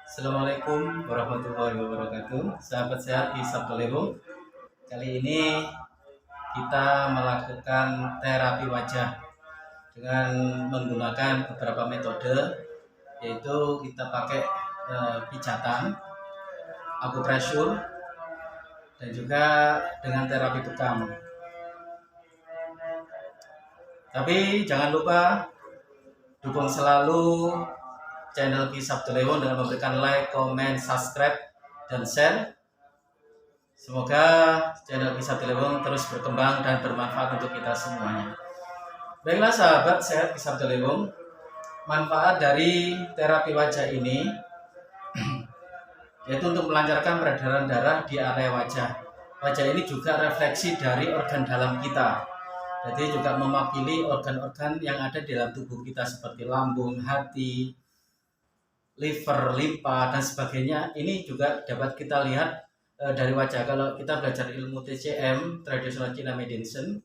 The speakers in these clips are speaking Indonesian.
Assalamualaikum warahmatullahi wabarakatuh. Sahabat sehat di Sabtu Lebo. Kali ini kita melakukan terapi wajah dengan menggunakan beberapa metode, yaitu kita pakai pijatan, akupresur, dan juga dengan terapi bekam. Tapi jangan lupa dukung selalu channel Ki Sabtu Lebo dengan memberikan like, comment, subscribe, dan share. Semoga channel Ki Sabtu Lebo terus berkembang dan bermanfaat untuk kita semuanya. Baiklah sahabat sehat Ki Sabtu Lebo, manfaat dari terapi wajah ini yaitu untuk melancarkan peredaran darah di area wajah. Wajah ini juga refleksi dari organ dalam kita. Jadi juga mewakili organ-organ yang ada di dalam tubuh kita seperti lambung, hati, liver, limpa, dan sebagainya. Ini juga dapat kita lihat dari wajah. Kalau kita belajar ilmu TCM, Traditional China Medicine,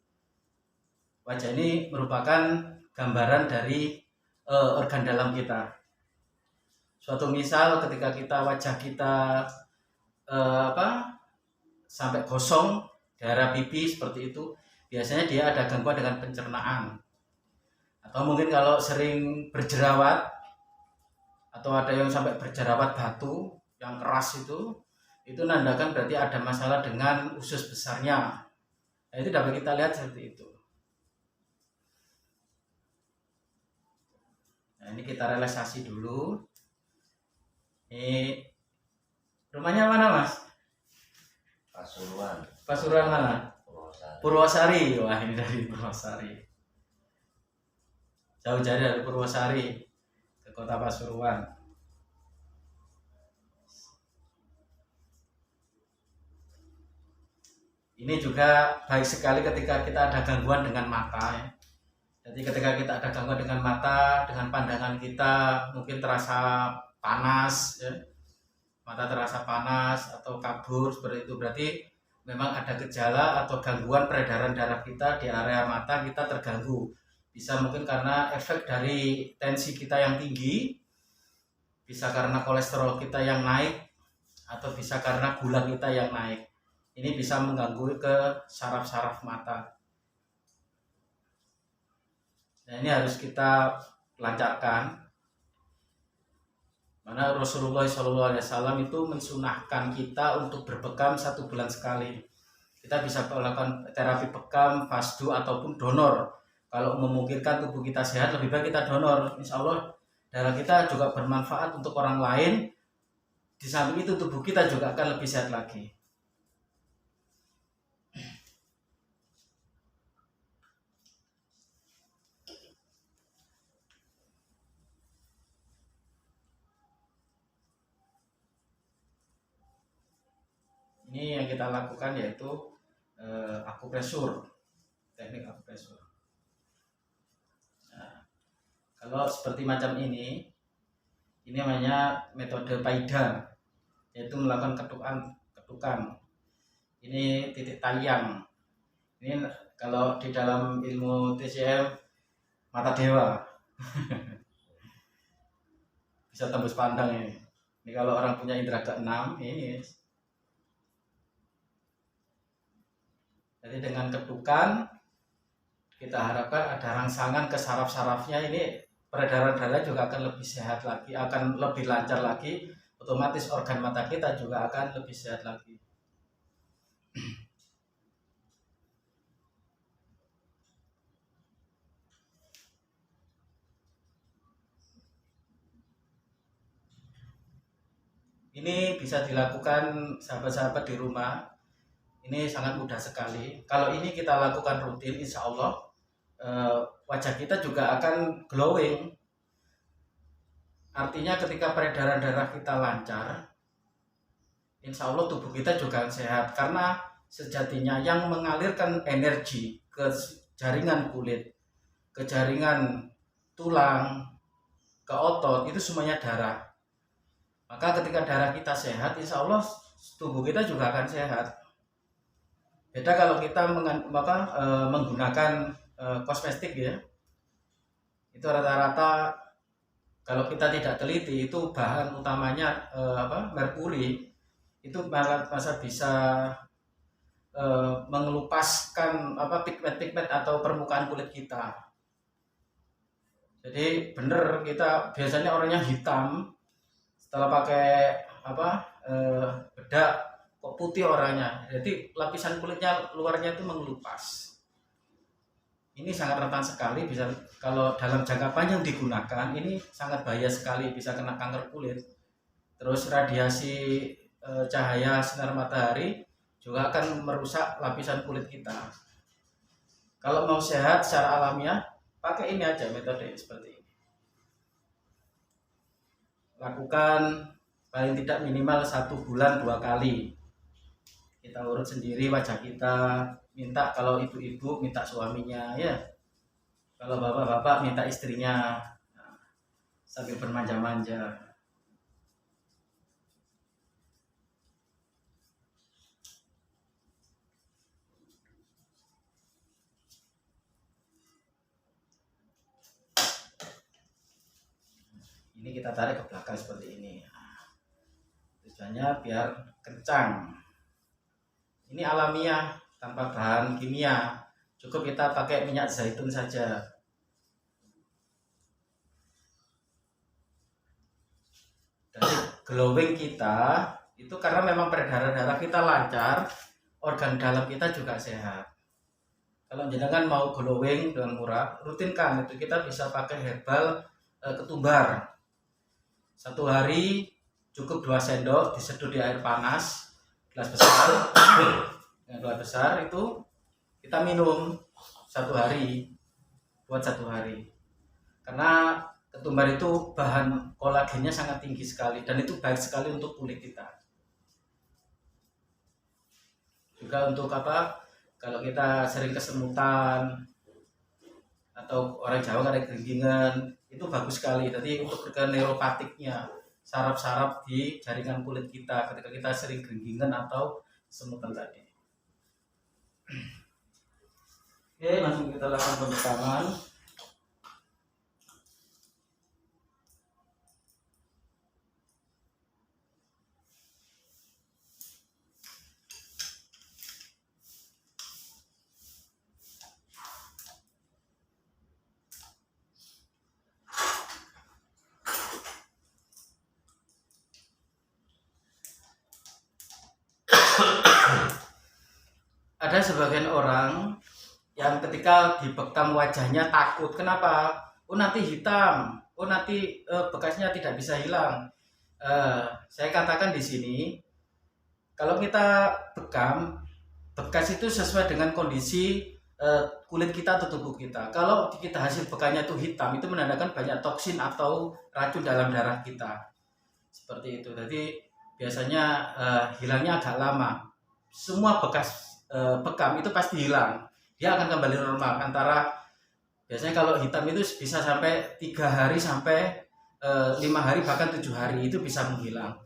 wajah ini merupakan gambaran dari organ dalam kita. Suatu misal ketika wajah kita sampai gosong, darah pipi seperti itu, biasanya dia ada gangguan dengan pencernaan. Atau mungkin kalau sering berjerawat, atau ada yang sampai berjerawat batu yang keras itu nandakan berarti ada masalah dengan usus besarnya. Nah, itu dapat kita lihat seperti itu. Nah, ini kita relaksasi dulu. Ini rumahnya mana, Mas? Pasuruan. Pasuruan mana? Purwosari. Wah, ini dari Purwosari. Jauh-jauh dari Purwosari ke kota Pasuruan. Ini juga baik sekali ketika kita ada gangguan dengan mata ya. Jadi ketika kita ada gangguan dengan mata, dengan pandangan kita mungkin terasa panas ya. Mata terasa panas atau kabur seperti itu, berarti memang ada gejala atau gangguan peredaran darah kita di area mata kita terganggu. Bisa mungkin karena efek dari tensi kita yang tinggi, bisa karena kolesterol kita yang naik, atau bisa karena gula kita yang naik. Ini bisa mengganggu ke saraf-saraf mata. Nah, ini harus kita lancarkan. Mana Rasulullah SAW itu mensunahkan kita untuk berbekam 1 bulan sekali. Kita bisa melakukan terapi bekam, fasdu, ataupun donor. Kalau memungkinkan tubuh kita sehat, lebih baik kita donor. Insya Allah darah kita juga bermanfaat untuk orang lain. Di samping itu tubuh kita juga akan lebih sehat lagi. Ini yang kita lakukan yaitu akupresur, teknik akupresur. Nah, kalau seperti macam ini namanya metode paida, yaitu melakukan ketukan. Ini titik tayang. Ini kalau di dalam ilmu TCM mata dewa. Bisa tembus pandang ini. Ini kalau orang punya indera keenam ini. Jadi dengan ketukan kita harapkan ada rangsangan ke saraf-sarafnya, ini peredaran darah juga akan lebih sehat lagi, akan lebih lancar lagi, otomatis organ mata kita juga akan lebih sehat lagi. Ini bisa dilakukan sahabat-sahabat di rumah. Ini sangat mudah sekali. Kalau ini kita lakukan rutin, insya Allah wajah kita juga akan glowing. Artinya ketika peredaran darah kita lancar, insya Allah tubuh kita juga sehat. Karena sejatinya yang mengalirkan energi ke jaringan kulit, ke jaringan tulang, ke otot, itu semuanya darah. Maka ketika darah kita sehat, insya Allah tubuh kita juga akan sehat. Beda kalau kita menggunakan kosmetik ya, itu rata-rata Kalau kita tidak teliti, itu bahan utamanya merkuri, itu malah masa bisa mengelupaskan pigment-pigment atau permukaan kulit kita. Jadi bener, kita biasanya orangnya hitam, setelah pakai bedak kok putih orangnya. Jadi lapisan kulitnya luarnya itu mengelupas. Ini sangat rentan sekali, bisa kalau dalam jangka panjang digunakan ini sangat bahaya sekali, bisa kena kanker kulit. Terus radiasi cahaya sinar matahari juga akan merusak lapisan kulit kita. Kalau mau sehat secara alamiah, pakai ini aja, metode seperti ini. Lakukan paling tidak minimal 1 bulan 2 kali. Kita urut sendiri wajah kita, minta kalau ibu-ibu minta suaminya, ya. Kalau bapak-bapak minta istrinya, nah, sambil bermanja-manja. Ini kita tarik ke belakang seperti ini. Tujuannya biar kencang. Ini alamiah, tanpa bahan kimia. Cukup kita pakai minyak zaitun saja. Dari glowing kita itu karena memang peredaran darah kita lancar, organ dalam kita juga sehat. Kalau jenengan mau glowing dengan murah, rutinkan itu. Kita bisa pakai herbal ketumbar. 1 hari cukup 2 sendok diseduh di air panas, gelas besar. Yang 2 besar itu kita minum 1 hari, buat 1 hari. Karena ketumbar itu bahan kolagennya sangat tinggi sekali dan itu baik sekali untuk kulit kita. Juga untuk kalau kita sering kesemutan atau orang Jawa ada keringingan, itu bagus sekali. Jadi untuk neuropatiknya, saraf-saraf di jaringan kulit kita ketika kita sering keringingan atau semutan tadi. Oke, langsung kita lakukan pembekaman. Ada sebagian orang yang ketika dibekam wajahnya takut. Kenapa? Oh nanti hitam, oh nanti bekasnya tidak bisa hilang. Saya katakan di sini, kalau kita bekam, bekas itu sesuai dengan kondisi kulit kita atau tubuh kita. Kalau kita hasil bekannya itu hitam, itu menandakan banyak toksin atau racun dalam darah kita. Seperti itu. Jadi biasanya hilangnya agak lama. Semua bekas bekam itu pasti hilang, dia akan kembali normal. Antara biasanya kalau hitam itu bisa sampai 3 hari sampai 5 hari bahkan 7 hari itu bisa menghilang.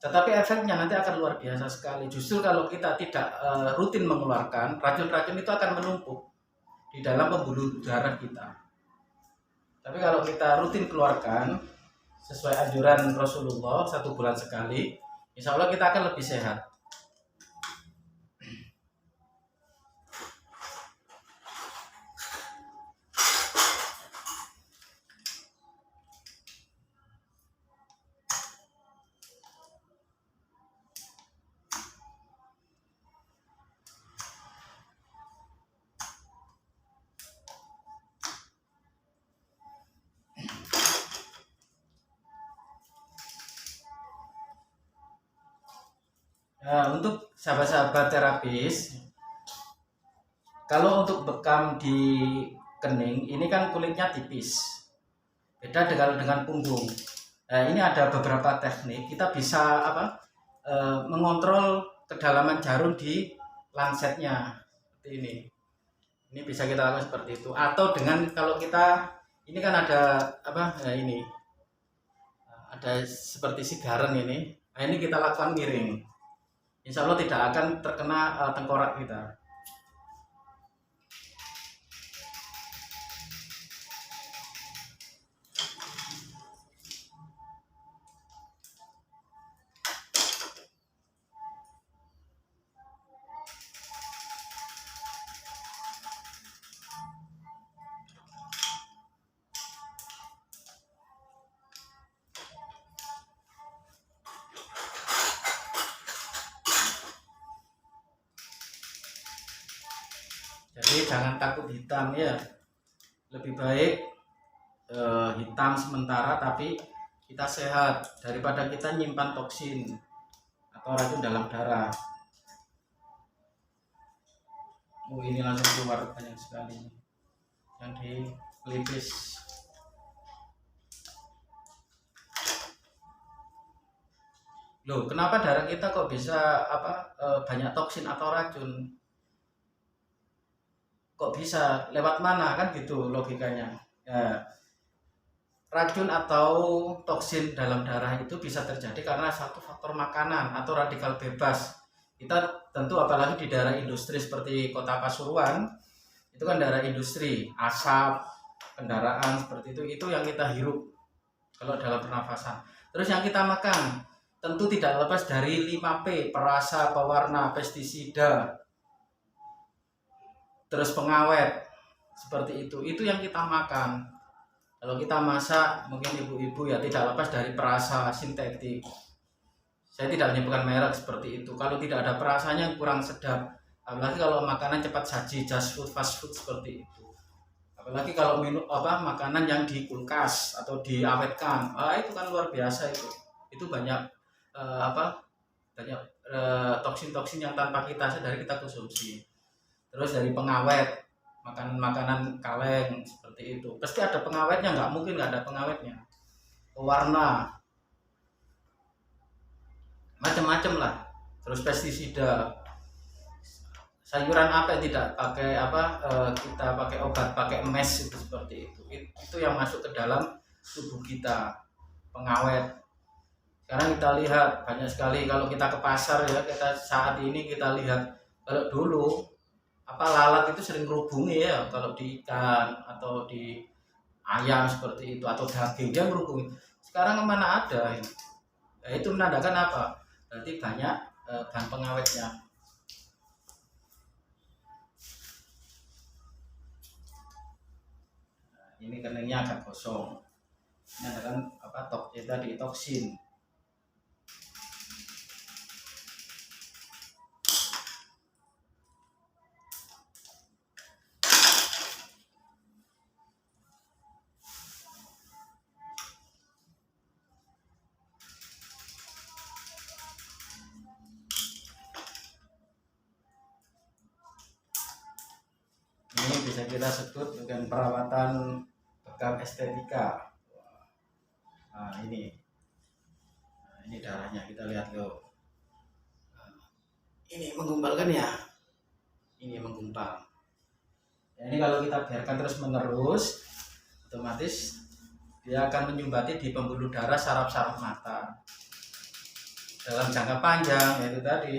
Tetapi efeknya nanti akan luar biasa sekali. Justru kalau kita tidak rutin mengeluarkan, racun-racun itu akan menumpuk di dalam pembuluh darah kita. Tapi kalau kita rutin keluarkan sesuai anjuran Rasulullah 1 bulan sekali, insya Allah kita akan lebih sehat. Nah, untuk sahabat-sahabat terapis, kalau untuk bekam di kening, ini kan kulitnya tipis, beda dengan punggung. Nah, ini ada beberapa teknik. Kita bisa mengontrol kedalaman jarum di lansetnya seperti ini. Ini bisa kita lakukan seperti itu. Atau dengan kalau kita ini kan ada ini ada seperti sigaran ini. Nah, ini kita lakukan miring. Insya Allah tidak akan terkena tengkorak kita. Jadi jangan takut hitam ya, lebih baik hitam sementara tapi kita sehat daripada kita nyimpan toksin atau racun dalam darah. Ini langsung keluar banyak sekali yang di pelipis. Loh, kenapa darah kita kok bisa banyak toksin atau racun? Kok bisa? Lewat mana kan gitu logikanya. Ya, racun atau toksin dalam darah itu bisa terjadi karena satu faktor makanan atau radikal bebas. Kita tentu apalagi di daerah industri seperti Kota Pasuruan, itu kan daerah industri, asap, kendaraan seperti itu yang kita hirup kalau dalam pernafasan. Terus yang kita makan tentu tidak lepas dari 5P, perasa, pewarna, pestisida, terus pengawet seperti itu yang kita makan. Kalau kita masak, mungkin ibu-ibu ya tidak lepas dari perasa sintetik. Saya tidak menyebutkan merek seperti itu. Kalau tidak ada perasanya kurang sedap. Apalagi kalau makanan cepat saji, just food, fast food seperti itu. Apalagi kalau minum makanan yang di kulkas atau diawetkan, itu kan luar biasa itu. Itu banyak banyak toksin-toksin yang tanpa kita sadari kita konsumsi. Terus dari pengawet, makanan-makanan kaleng seperti itu pasti ada pengawetnya, nggak mungkin nggak ada pengawetnya. Pewarna macam-macam lah, terus pestisida, sayuran apa yang tidak pakai kita pakai obat, pakai mes, itu seperti itu yang masuk ke dalam tubuh kita, pengawet. Sekarang kita lihat banyak sekali kalau kita ke pasar ya, kita saat ini kita lihat, kalau dulu lalat itu sering merubungi ya, kalau di ikan atau di ayam seperti itu atau daging dia merubungi. Sekarang mana ada ini? Nah, itu menandakan apa? Berarti banyak bahan pengawetnya. Nah, ini keningnya agak kosong. Ini adakan tadi toksin. Ini bisa kita sebut dengan perawatan bekam estetika. Nah, ini darahnya, kita lihat loh. Ini menggumpal kan ya? Ini menggumpal. Ya, ini kalau kita biarkan terus menerus, otomatis dia akan menyumbati di pembuluh darah saraf-saraf mata. Dalam jangka panjang, yaitu tadi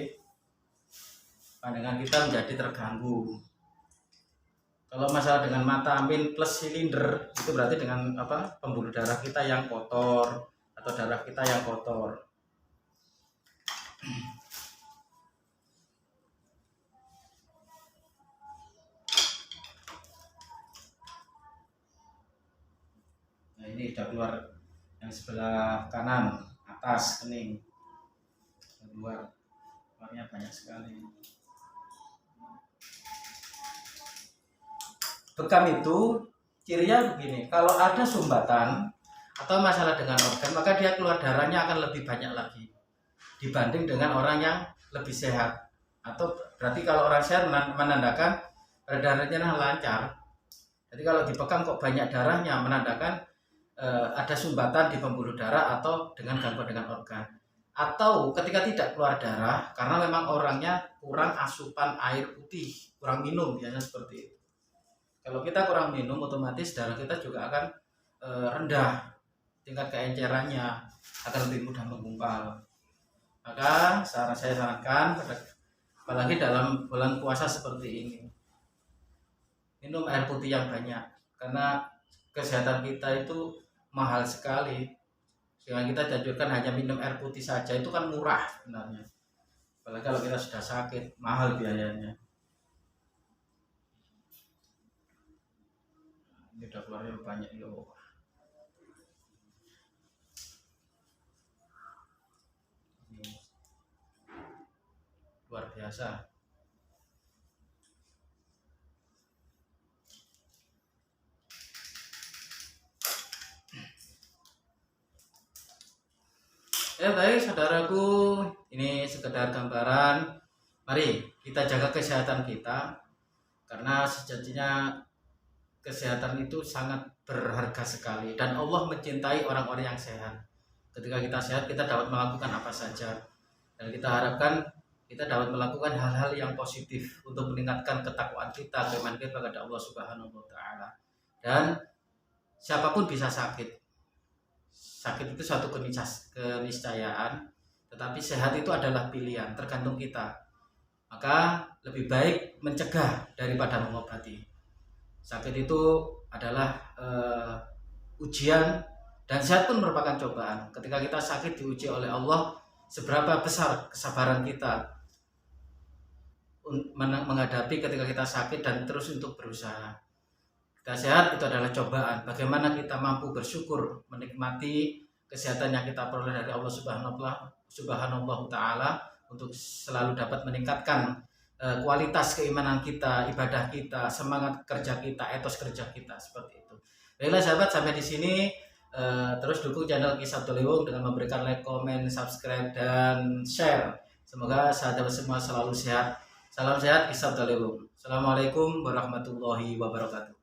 pandangan kita menjadi terganggu. Kalau masalah dengan mata amin plus silinder, itu berarti dengan pembuluh darah kita yang kotor atau darah kita yang kotor. Nah, ini sudah keluar yang sebelah kanan atas kening, keluarnya banyak sekali. Bekam itu cirinya begini, kalau ada sumbatan atau masalah dengan organ, maka dia keluar darahnya akan lebih banyak lagi dibanding dengan orang yang lebih sehat. Atau berarti kalau orang sehat menandakan darahnya lancar. Jadi kalau di bekam kok banyak darahnya, menandakan ada sumbatan di pembuluh darah atau dengan gangguan dengan organ. Atau ketika tidak keluar darah karena memang orangnya kurang asupan air putih, kurang minum, biasanya seperti itu. Kalau kita kurang minum, otomatis darah kita juga akan rendah, tingkat keencerannya akan lebih mudah menggumpal. Maka saya sarankan, apalagi dalam bulan puasa seperti ini, minum air putih yang banyak, karena kesehatan kita itu mahal sekali. Sehingga kita dianjurkan hanya minum air putih saja, itu kan murah sebenarnya. Apalagi kalau kita sudah sakit, mahal biayanya. Ini udah keluarnya banyak loh. Ini luar biasa. Ya baik saudaraku, ini sekedar gambaran. Mari kita jaga kesehatan kita karena sejatinya kesehatan itu sangat berharga sekali dan Allah mencintai orang-orang yang sehat. Ketika kita sehat, kita dapat melakukan apa saja dan kita harapkan kita dapat melakukan hal-hal yang positif untuk meningkatkan ketakwaan kita, keimanan kita kepada Allah Subhanahu wa taala. Dan siapapun bisa sakit. Sakit itu suatu keniscayaan, tetapi sehat itu adalah pilihan, tergantung kita. Maka lebih baik mencegah daripada mengobati. Sakit itu adalah ujian dan sehat pun merupakan cobaan. Ketika kita sakit diuji oleh Allah, seberapa besar kesabaran kita menghadapi ketika kita sakit dan terus untuk berusaha. Kita sehat itu adalah cobaan. Bagaimana kita mampu bersyukur menikmati kesehatan yang kita peroleh dari Allah Subhanahu wa taala untuk selalu dapat meningkatkan kualitas keimanan kita, ibadah kita, semangat kerja kita, etos kerja kita seperti itu. Baiklah sahabat, sampai di sini terus dukung channel Kisah Dolewung dengan memberikan like, komen, subscribe dan share. Semoga sahabat semua selalu sehat. Salam sehat, Kisah Dolewung. Assalamualaikum warahmatullahi wabarakatuh.